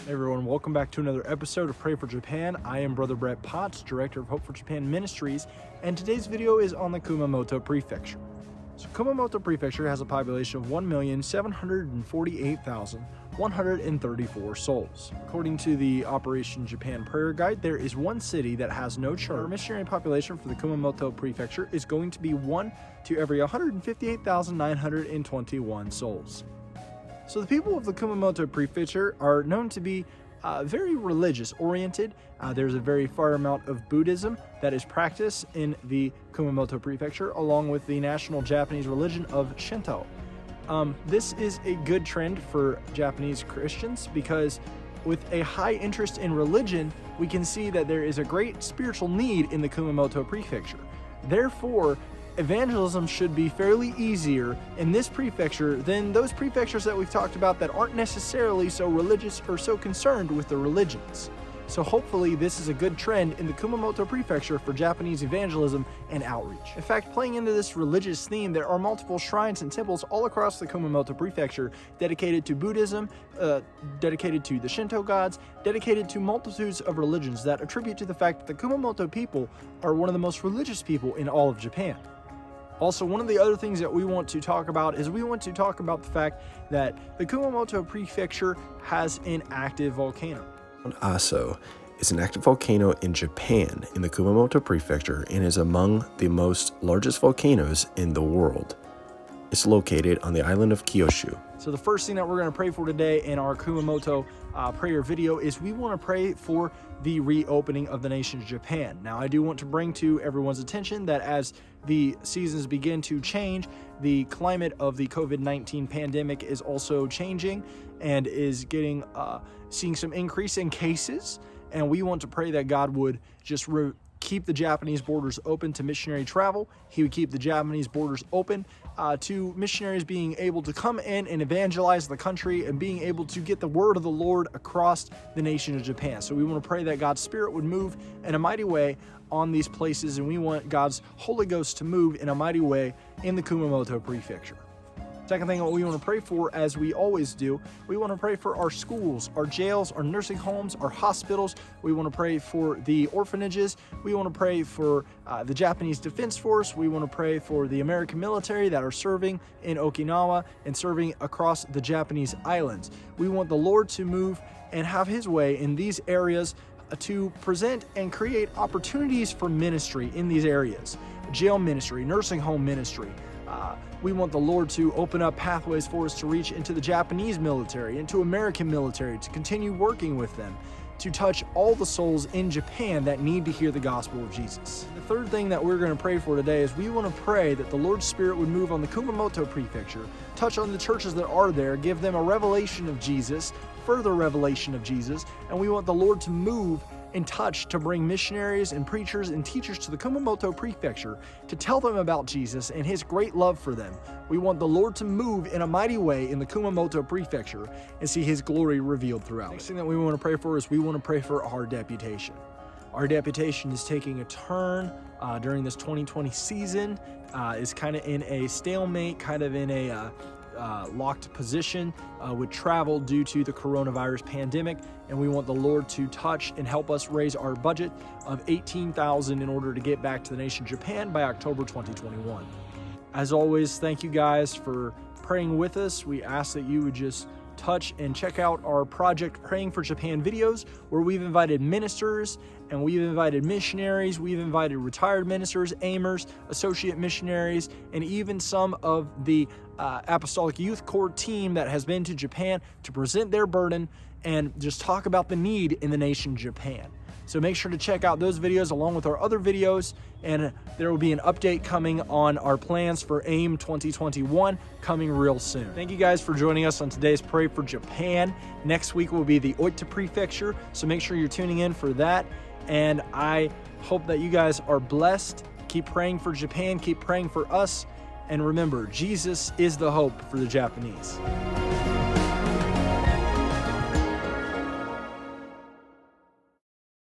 Hey everyone, welcome back to another episode of Pray for Japan. I am Brother Brett Potts, Director of Hope for Japan Ministries, and today's video is on the Kumamoto Prefecture. So Kumamoto Prefecture has a population of 1,748,134 souls. According to the Operation Japan Prayer Guide, there is one city that has no church. Our missionary population for the Kumamoto Prefecture is going to be 1 to every 158,921 souls. So the people of the Kumamoto Prefecture are known to be very religious oriented. There's a very far amount of Buddhism that is practiced in the Kumamoto Prefecture, along with the national Japanese religion of Shinto. This is a good trend for Japanese Christians because with a high interest in religion, we can see that there is a great spiritual need in the Kumamoto Prefecture. Therefore, evangelism should be fairly easier in this prefecture than those prefectures that we've talked about that aren't necessarily so religious or so concerned with the religions. So hopefully this is a good trend in the Kumamoto Prefecture for Japanese evangelism and outreach. In fact, playing into this religious theme, there are multiple shrines and temples all across the Kumamoto Prefecture dedicated to Buddhism, dedicated to the Shinto gods, dedicated to multitudes of religions that attribute to the fact that the Kumamoto people are one of the most religious people in all of Japan. Also, one of the other things that we want to talk about is the fact that the Kumamoto Prefecture has an active volcano. Aso is an active volcano in Japan in the Kumamoto Prefecture and is among the largest volcanoes in the world. It's located on the island of Kyushu. So the first thing that we're going to pray for today in our Kumamoto prayer video is we want to pray for the reopening of the nation of Japan. Now, I do want to bring to everyone's attention that as the seasons begin to change, the climate of the COVID-19 pandemic is also changing and is seeing some increase in cases. And we want to pray that God would just keep the Japanese borders open to missionary travel. He would keep the Japanese borders open to missionaries being able to come in and evangelize the country and being able to get the word of the Lord across the nation of Japan. So we want to pray that God's Spirit would move in a mighty way on these places, and we want God's Holy Ghost to move in a mighty way in the Kumamoto Prefecture. Second thing that we want to pray for, as we always do, we want to pray for our schools, our jails, our nursing homes, our hospitals. We want to pray for the orphanages. We want to pray for the Japanese Defense Force. We want to pray for the American military that are serving in Okinawa and serving across the Japanese islands. We want the Lord to move and have His way in these areas to present and create opportunities for ministry in these areas. Jail ministry, nursing home ministry. We want the Lord to open up pathways for us to reach into the Japanese military, into American military, to continue working with them, to touch all the souls in Japan that need to hear the gospel of Jesus. The third thing that we're going to pray for today is we want to pray that the Lord's Spirit would move on the Kumamoto Prefecture, touch on the churches that are there, give them a revelation of Jesus, further revelation of Jesus, and we want the Lord to move in touch to bring missionaries and preachers and teachers to the Kumamoto Prefecture to tell them about Jesus and His great love for them. We want the Lord to move in a mighty way in the Kumamoto Prefecture and see His glory revealed throughout. Next thing that we want to pray for is we want to pray for our deputation. Our deputation is taking a turn during this 2020 season. Is kind of in a stalemate, kind of in a locked position with travel due to the coronavirus pandemic, and we want the Lord to touch and help us raise our budget of $18,000 in order to get back to the nation of Japan by October 2021. As always, thank you guys for praying with us. We ask that you would just touch and check out our Project Praying for Japan videos, where we've invited ministers and we've invited missionaries, we've invited retired ministers, aimers, associate missionaries, and even some of the Apostolic Youth Corps team that has been to Japan to present their burden and just talk about the need in the nation Japan. So make sure to check out those videos along with our other videos, and there will be an update coming on our plans for AIM 2021 coming real soon. Thank you guys for joining us on today's Pray for Japan. Next week will be the Oita Prefecture, so make sure you're tuning in for that. And I hope that you guys are blessed. Keep praying for Japan, keep praying for us, and remember, Jesus is the hope for the Japanese.